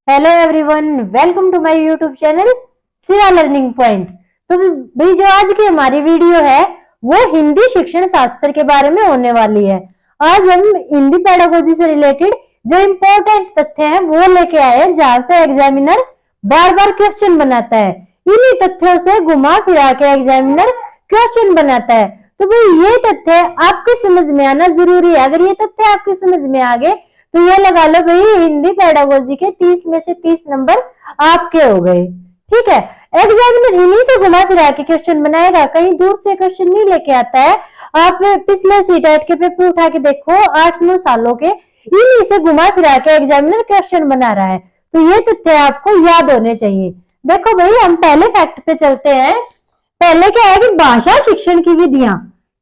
Hello everyone, welcome to my YouTube channel Sira learning point. तो भाई जो आज की हमारी वीडियो है वो हिंदी शिक्षण शास्त्र के बारे में होने वाली है। आज हम हिंदी पेडागोजी से रिलेटेड जो इम्पोर्टेंट तथ्य हैं वो लेके आए हैं, जहां से एग्जामिनर बार बार क्वेश्चन बनाता है। इन्हीं तथ्यों से घुमा फिरा के एग्जामिनर क्वेश्चन बनाता है। तो भाई ये तथ्य आपके समझ में आना जरूरी है। अगर ये तथ्य आपके समझ में आ गए तो ये लगा लो भाई हिंदी पेडागोजी के 30 में से 30 नंबर आपके हो गए। ठीक है, एग्जामिनर इन्हीं से घुमा फिरा के क्वेश्चन बनाएगा, कहीं दूर से क्वेश्चन नहीं लेके आता है। आप पिछले सीटेट के पेपर उठा के देखो, 8-9 सालों के इन्हीं से घुमा फिरा के एग्जामिनर क्वेश्चन बना रहा है। तो ये तथ्य आपको याद होने चाहिए। देखो भाई, हम पहले फैक्ट पे चलते हैं। पहले क्या है कि भाषा शिक्षण की विधियां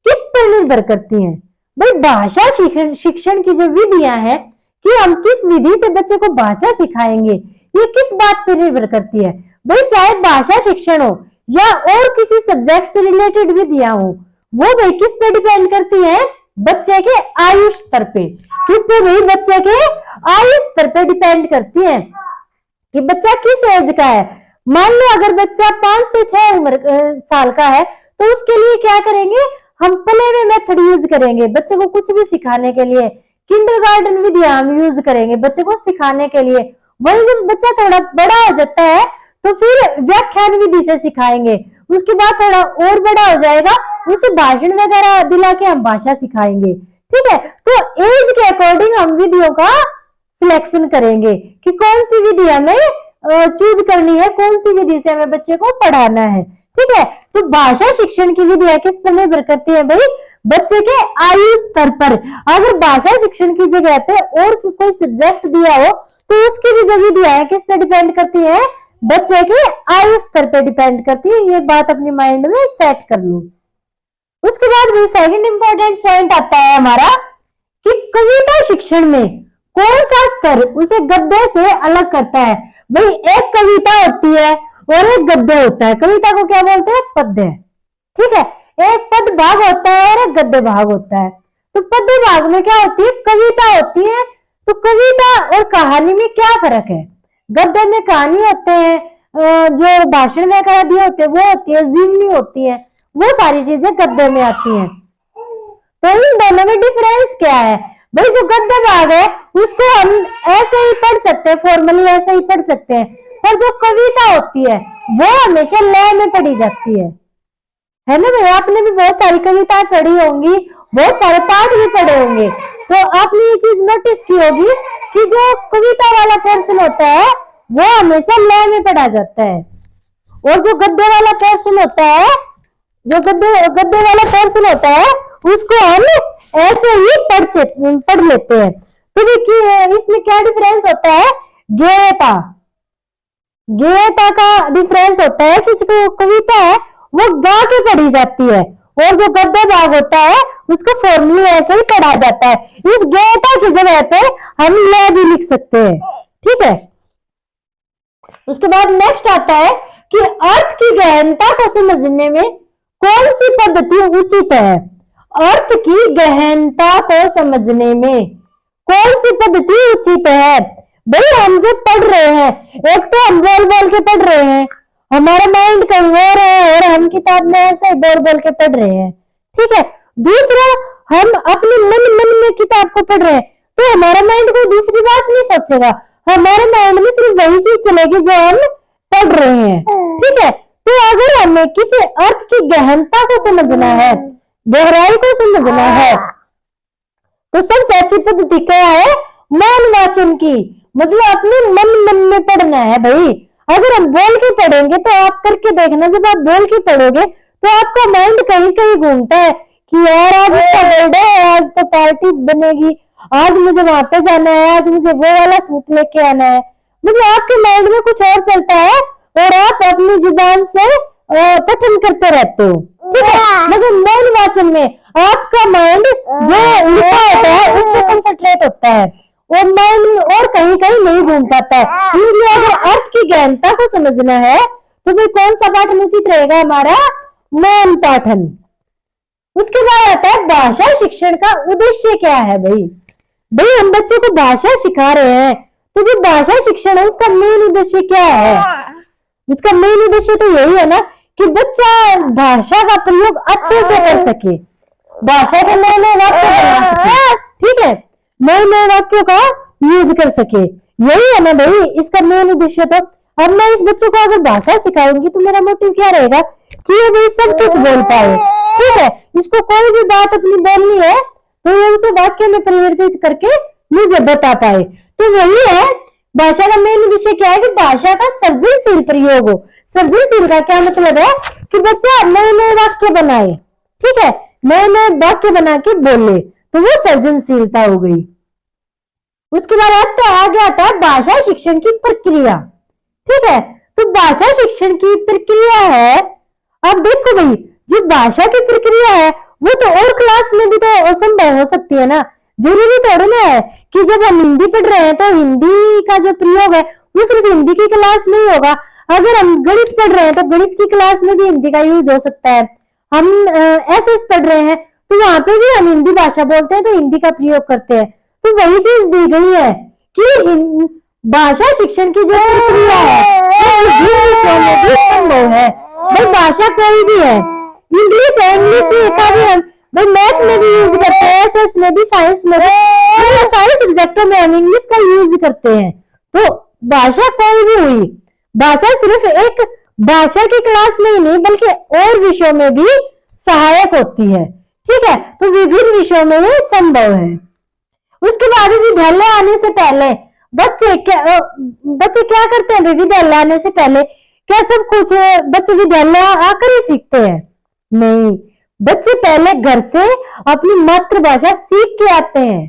किस पर निर्भर करती हैं। भाई भाषा शिक्षण की जो विधियां हैं कि हम किस विधि से बच्चे को भाषा सिखाएंगे, ये किस बात पर निर्भर करती है। भाई चाहे भाषा शिक्षण हो या और किसी सब्जेक्ट से रिलेटेड विधियां हो, वो भाई किस पे डिपेंड करती है, बच्चे के आयु स्तर पे। किस पे भाई, बच्चे के आयु स्तर पे डिपेंड करती है कि बच्चा किस एज का है। मान लो अगर बच्चा 5 से 6 साल का है तो उसके लिए क्या करेंगे, हम प्ले वे मेथड यूज करेंगे बच्चे को कुछ भी सिखाने के लिए। किंडरगार्टन विधियां हम यूज करेंगे बच्चे को सिखाने के लिए। वही जब बच्चा थोड़ा बड़ा हो जाता है तो फिर व्याख्यान विधि से सिखाएंगे। उसके बाद थोड़ा और बड़ा हो जाएगा, उसे भाषण वगैरह दिला के हम भाषा सिखाएंगे। ठीक है, तो एज के अकॉर्डिंग हम विधियों का सिलेक्शन करेंगे कि कौन सी विधि हमें चूज करनी है, कौन सी विधि से हमें बच्चे को पढ़ाना है। ठीक है, तो भाषा शिक्षण की विधियां किस पर निर्भर करती है भाई, बच्चे के आयु स्तर पर। अगर भाषा शिक्षण की जगह पे और कोई सब्जेक्ट दिया हो तो उसकी भी जो विधियां है किस पे डिपेंड करती है, बच्चे के आयु स्तर पे डिपेंड करती है। ये बात अपने माइंड में सेट कर लो। उसके बाद भी सेकंड इंपॉर्टेंट पॉइंट आता है हमारा कि कविता शिक्षण में कौन सा स्तर उसे गद्य से अलग करता है। भाई एक कविता होती है और एक गद्य होता है। कविता को क्या बोलते हैं, पद्य। ठीक है, एक पद भाग होता है और एक गद्य भाग होता है। तो पद्य भाग में क्या होती है, कविता होती है। तो कविता और कहानी में क्या फर्क है, गद्य में कहानी होते हैं, जो भाषण वगैरह दिए होते हैं वो होती है, जीवनी होती है, वो सारी चीजें गद्य में आती हैं। तो इन दोनों में डिफरेंस क्या है भाई, जो गद्य भाग है उसको हम ऐसे ही पढ़ सकते हैं, फॉर्मली ऐसे ही पढ़ सकते हैं। पर जो कविता होती है वो हमेशा लय में पढ़ी जाती है ना भाई। आपने भी बहुत सारी कविताएं पढ़ी होंगी, बहुत सारे पाठ भी पढ़े होंगे, तो आपने ये चीज नोटिस की होगी कि जो कविता वाला पोर्शन होता है वो हमेशा लय में पढ़ा जाता है, और जो गद्य वाला पोर्शन होता है, जो गद्य वाला पोर्शन होता है उसको हम ऐसे ही पढ़ लेते हैं। तो देखिए इसमें क्या डिफरेंस होता है, गेयता गेयता का डिफरेंस होता है कि जो कविता है वो गा के पढ़ी जाती है, और जो गद्य भाग होता है उसको फॉर्मली ऐसे ही पढ़ा जाता है। इस गेयता की जगह पे हम लय भी लिख सकते हैं। ठीक है, उसके बाद नेक्स्ट आता है कि अर्थ की गहनता को समझने में कौन सी पद्धति उचित है। अर्थ की गहनता को समझने में कौन सी पद्धति उचित है। भाई हम जब पढ़ रहे हैं, एक तो हम बोल बोल के पढ़ रहे हैं, हमारा माइंड कहीं और है और हम किताब में ऐसे बोल बोल के पढ़ रहे हैं। ठीक है, दूसरा हम अपने मन में किताब को पढ़ रहे हैं तो हमारा माइंड कोई दूसरी बात नहीं सोचेगा, हमारे माइंड में सिर्फ वही चीज चलेगी जो हम पढ़ रहे हैं। ठीक है, तो अगर हमें किसी अर्थ की गहनता को समझना है, गहराई को समझना है, तो सबसे अच्छी पद्धति क्या है, मौन वाचन की। मतलब अपने मन में पढ़ना है भाई। अगर हम बोल के पढ़ेंगे तो आप करके देखना, जब आप बोल के पढ़ोगे तो आपका माइंड कहीं कहीं घूमता है कि यार आज इसका बर्थडे है, आज तो पार्टी बनेगी, आज मुझे वहां पे जाना है, आज मुझे वो वाला सूट लेके आना है। मतलब आपके माइंड में कुछ और चलता है और आप अपनी जुबान से पठन करते रहते हो। ठीक है, मगर मौन वाचन में आपका माइंड जो लिखा होता है उस पर कंसंट्रेट होता है और माइंड और कहीं कहीं नहीं घूम पाता है। इसलिए अगर अर्थ की गहनता को समझना है तो फिर कौन सा पाठन उचित रहेगा, हमारा मौन पाठन। उसके बाद आता है भाषा शिक्षण का उद्देश्य क्या है। भाई हम बच्चे को भाषा सिखा रहे हैं तो जो भाषा शिक्षण है उसका मेन उद्देश्य क्या है? इसका मेन उद्देश्य तो यही है ना कि बच्चा भाषा का प्रयोग अच्छे से कर सके, भाषा के नए नए वाक्य बना सके, ठीक है, नए नए वाक्यों का यूज कर सके, यही है ना भाई इसका मेन उद्देश्य। तो अब मैं इस बच्चे को अगर भाषा सिखाऊंगी तो मेरा मोटिव क्या रहेगा कि ये भाई सब कुछ बोल पाए, ठीक है, इसको कोई भी बात अपनी बोलनी है तो ये उसे वाक्य में परिवर्तित करके मुझे बता पाए। तो वही है भाषा का मेन उद्देश्य क्या है कि भाषा का सृजनशील प्रयोग हो। सृजनशील का क्या मतलब है कि बच्चा नए नए वाक्य बनाए, ठीक है, नए नए वाक्य बना के बोले, तो वो सृजनशीलता हो गई। उसके बाद आगे आता है भाषा शिक्षण की प्रक्रिया, ठीक है। तो भाषा शिक्षण की प्रक्रिया है, अब देखो भाई जो भाषा की प्रक्रिया है वो तो और क्लास में भी तो असंभव हो सकती है ना, जरूरी थोड़ी ना है कि जब हम हिंदी पढ़ रहे हैं तो हिंदी का जो प्रयोग है वो सिर्फ हिंदी की क्लास में ही होगा। अगर हम गणित पढ़ रहे हैं तो गणित की क्लास में भी हिंदी का यूज हो सकता है। हम एसएस पढ़ रहे हैं तो वहां पे भी हम हिंदी भाषा बोलते हैं तो हिंदी का प्रयोग करते हैं। तो वही चीज दी गई है कि भाषा शिक्षण की जो प्रक्रिया है वो संभव है। भाई भाषा कोई भी है, इंग्लिश है, इंग्लिश का भी हम भाई मैथ में भी यूज करते हैं, एसएस में भी, साइंस में भी, सारे सब्जेक्टों में हम इंग्लिश का यूज करते हैं। तो भाषा कोई भी हुई, भाषा सिर्फ एक भाषा की क्लास में ही नहीं बल्कि और विषयों में भी सहायक होती है, ठीक है। तो विभिन्न विषयों में ये संभव है। उसके बाद विद्यालय आने से पहले बच्चे क्या करते हैं? विद्यालय आने से पहले क्या सब कुछ बच्चे विद्यालय आकर ही सीखते हैं? नहीं, बच्चे पहले घर से अपनी मातृभाषा सीख के आते हैं।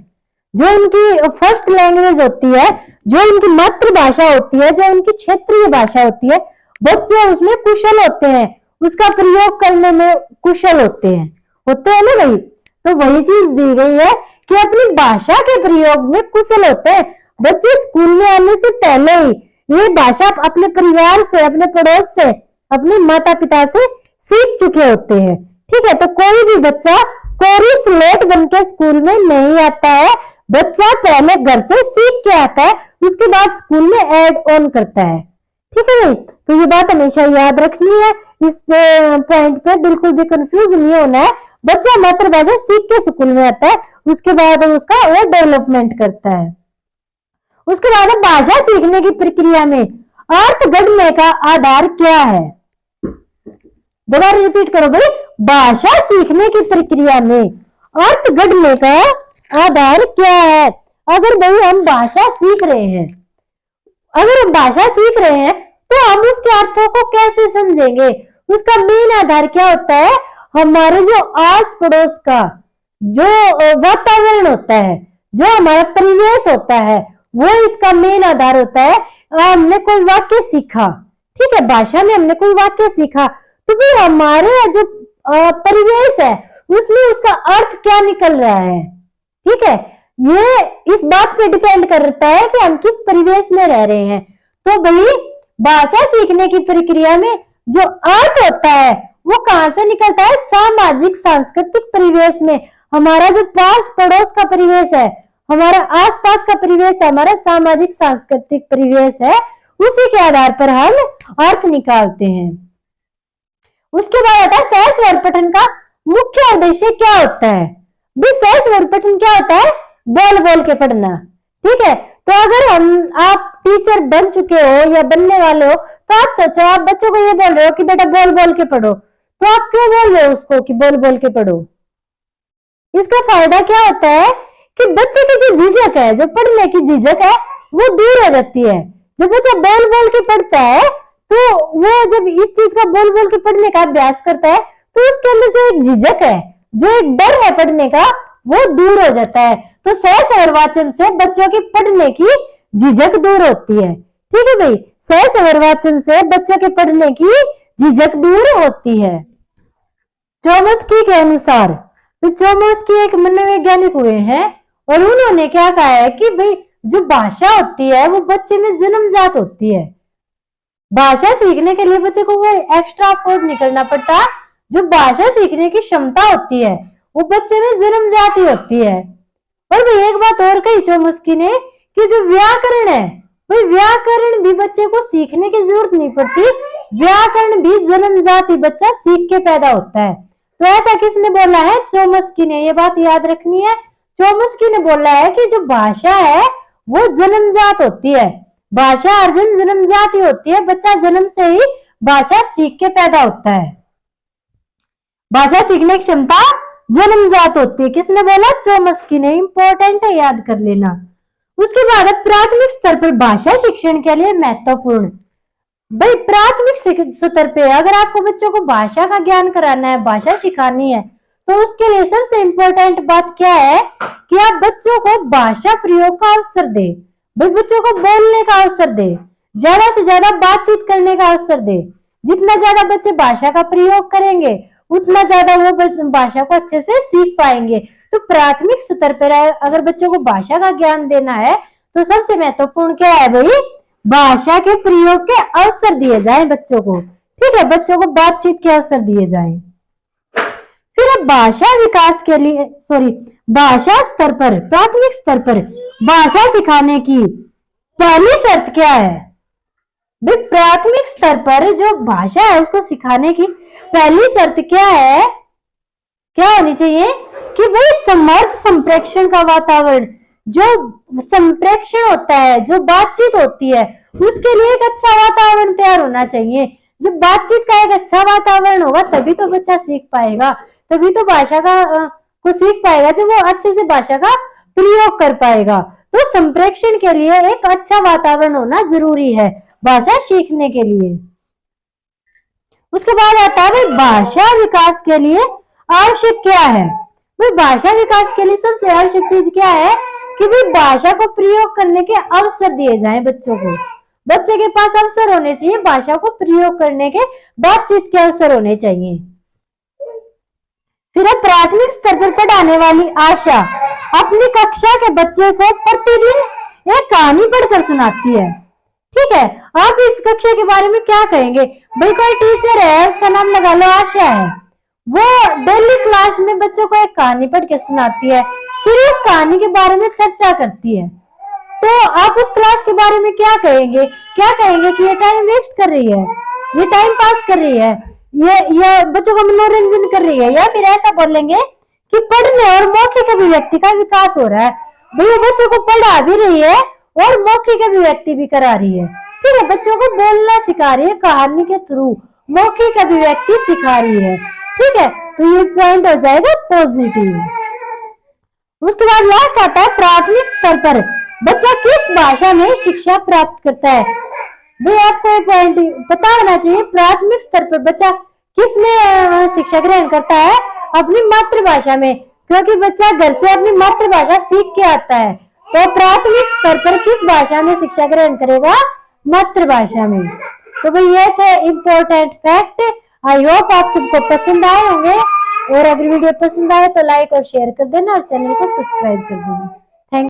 जो उनकी फर्स्ट लैंग्वेज होती है, जो उनकी मातृभाषा होती है, जो उनकी क्षेत्रीय भाषा होती है, बच्चे उसमें कुशल होते हैं, उसका प्रयोग करने में कुशल होते हैं ना भाई। तो वही चीज दी गई है कि अपनी भाषा के प्रयोग में कुशल होते हैं बच्चे। स्कूल में आने से पहले ही ये भाषा अपने परिवार से, अपने पड़ोस से, अपने माता पिता से सीख चुके होते हैं, ठीक है। तो कोई भी बच्चा कोरी स्लेट बन के स्कूल में नहीं आता है, बच्चा पहले घर से सीख के आता है, उसके बाद स्कूल में ऐड ऑन करता है, ठीक है भाई। तो ये बात हमेशा याद रखनी है, इस पॉइंट पे बिल्कुल भी कंफ्यूज नहीं होना है। बच्चा मातृभाषा सीख के स्कूल में आता है, उसके बाद उसका और डेवलपमेंट करता है। उसके बाद भाषा सीखने की प्रक्रिया में अर्थ गढ़ने का आधार क्या है? दोबारा रिपीट करो भाई, भाषा सीखने की प्रक्रिया में अर्थ गढ़ने का आधार क्या है? अगर भाई हम भाषा सीख रहे हैं, तो हम उसके अर्थों को कैसे समझेंगे? उसका मेन आधार क्या होता है? हमारे जो आस पड़ोस का जो वातावरण होता है, जो हमारा परिवेश होता है, वो इसका मेन आधार होता है। हमने कोई वाक्य सीखा, ठीक है, भाषा में हमने कोई वाक्य सीखा, तो फिर हमारे जो परिवेश है उसमें उसका अर्थ क्या निकल रहा है, ठीक है, ये इस बात पे डिपेंड करता है कि हम किस परिवेश में रह रहे हैं। तो भाई भाषा सीखने की प्रक्रिया में जो अर्थ होता है वो कहां से निकलता है? सामाजिक सांस्कृतिक परिवेश में। हमारा जो पास पड़ोस का परिवेश है, हमारा आसपास का परिवेश है, हमारा सामाजिक सांस्कृतिक परिवेश है, उसी के आधार पर हम अर्थ निकालते हैं। उसके बाद आता है सहस्वर पठन का मुख्य उद्देश्य क्या होता है? सहस्वर पठन क्या होता है? बोल बोल के पढ़ना, ठीक है। तो अगर आप टीचर बन चुके हो या बनने वाले हो तो आप सोचो, आप बच्चों को ये बोल रहे हो कि बेटा बोल बोल के पढ़ो, तो आप क्यों बोल रहे हो उसको कि बोल बोल के पढ़ो? इसका फायदा क्या होता है कि बच्चे की जो झिझक है, जो पढ़ने की झिझक है, वो दूर हो जाती है। जब बच्चा बोल बोल के पढ़ता है तो वो जब इस चीज का बोल बोल के पढ़ने का अभ्यास करता है तो उसके अंदर जो एक झिझक है, जो एक डर है पढ़ने का, वो दूर हो जाता है। तो सहस्वर वाचन से बच्चों की पढ़ने की झिझक दूर होती है, ठीक है भाई। सहस्वर वाचन से बच्चों के पढ़ने की झिझक दूर होती है। चोम्स्की के अनुसार, चोम्स्की एक मनोवैज्ञानिक हुए हैं और उन्होंने क्या कहा है कि भाई जो भाषा होती है वो बच्चे में जन्मजात होती है। भाषा सीखने के लिए बच्चे को कोई एक्स्ट्रा एफर्ट नहीं करना पड़ता। जो भाषा सीखने की क्षमता होती है वो बच्चे में जन्मजात ही होती है। और भाई एक बात और कही चोम्स्की ने कि जो व्याकरण है, भाई व्याकरण भी बच्चे को सीखने की जरूरत नहीं पड़ती, व्याकरण भी जन्मजात ही बच्चा सीख के पैदा होता है। तो ऐसा किसने बोला है? चोम्स्की ने। ये बात याद रखनी है। चोम्स्की ने बोला है कि जो भाषा है वो जन्मजात होती है, भाषा अर्जन जन्मजात ही होती है, बच्चा जन्म से ही भाषा सीख के पैदा होता है, भाषा सीखने की क्षमता जन्मजात होती है। किसने बोला? चोम्स्की ने। इंपॉर्टेंट है, याद कर लेना। उसके बाद प्राथमिक स्तर पर भाषा शिक्षण के लिए महत्वपूर्ण। भाई प्राथमिक स्तर पे अगर आपको बच्चों को भाषा का ज्ञान कराना है, भाषा सिखानी है, तो उसके लिए सबसे इंपॉर्टेंट बात क्या है कि आप बच्चों को भाषा प्रयोग का अवसर दें। भाई बच्चों को बोलने का अवसर दें, ज्यादा से ज्यादा बातचीत करने का अवसर दें। जितना ज्यादा बच्चे भाषा का प्रयोग करेंगे उतना ज्यादा वो भाषा को अच्छे से सीख पाएंगे। तो प्राथमिक स्तर पर अगर बच्चों को भाषा का ज्ञान देना है तो सबसे महत्वपूर्ण क्या है भाई? भाषा के प्रयोग के अवसर दिए जाएं बच्चों को। ठीक है, बच्चों को बातचीत के अवसर दिए जाएं। फिर अब भाषा विकास के लिए भाषा स्तर पर, प्राथमिक स्तर पर भाषा सिखाने की पहली शर्त क्या है? भाई प्राथमिक स्तर पर जो भाषा है उसको सिखाने की पहली शर्त क्या है? क्या होनी चाहिए कि भाई समर्थ संप्रेषण का वातावरण, जो संप्रेषण होता है, जो बातचीत होती है, उसके लिए एक अच्छा वातावरण तैयार होना चाहिए। जब बातचीत का एक अच्छा वातावरण होगा तभी तो बच्चा सीख पाएगा, तभी तो भाषा का को सीख पाएगा, जब वो अच्छे से भाषा का प्रयोग कर पाएगा। तो संप्रेषण के लिए एक अच्छा वातावरण होना जरूरी है भाषा सीखने के लिए। उसके बाद आता है भाषा विकास के लिए आवश्यक क्या है? भाई भाषा विकास के लिए सबसे आवश्यक चीज क्या है कि भाई भाषा को प्रयोग करने के अवसर दिए जाएं बच्चों को। बच्चे के पास अवसर होने चाहिए भाषा को प्रयोग करने के, बातचीत के अवसर होने चाहिए। फिर प्राथमिक स्तर पर पढ़ाने वाली आशा अपनी कक्षा के बच्चे को प्रतिदिन एक कहानी पढ़कर सुनाती है। ठीक है, आप इस कक्षा के बारे में क्या कहेंगे? भाई कोई टीचर है, उसका नाम लगा लो आशा है, वो डेली क्लास में बच्चों को एक कहानी पढ़ के सुनाती है, फिर उस कहानी के बारे में चर्चा करती है। तो आप उस क्लास के बारे में क्या कहेंगे? क्या कहेंगे कि ये टाइम वेस्ट कर रही है, ये टाइम पास कर रही है, ये बच्चों का मनोरंजन कर रही है, या फिर ऐसा बोलेंगे कि पढ़ने और मौखिक अभिव्यक्ति का विकास हो रहा है। भाई बच्चों को पढ़ा भी रही है और मौखिक अभिव्यक्ति भी करा रही है। ठीक है, बच्चों को बोलना सिखा रही है, कहानी के थ्रू मौखिक अभिव्यक्ति सिखा रही है। ठीक है, तो ये पॉइंट हो जाएगा पॉजिटिव। उसके बाद लास्ट आता है प्राथमिक स्तर पर बच्चा किस भाषा में शिक्षा प्राप्त करता है। भाई आपको एक पॉइंट पता होना चाहिए, प्राथमिक स्तर पर बच्चा किस में शिक्षा ग्रहण करता है? अपनी मातृभाषा में, क्योंकि बच्चा घर से अपनी मातृभाषा सीख के आता है। तो प्राथमिक स्तर पर किस भाषा में शिक्षा ग्रहण करेगा? मातृभाषा में। तो भाई ये थे इम्पोर्टेंट फैक्ट। आई होप आप सबको पसंद आए होंगे, और अगर वीडियो पसंद आए तो लाइक और शेयर कर देना और चैनल को सब्सक्राइब कर देना।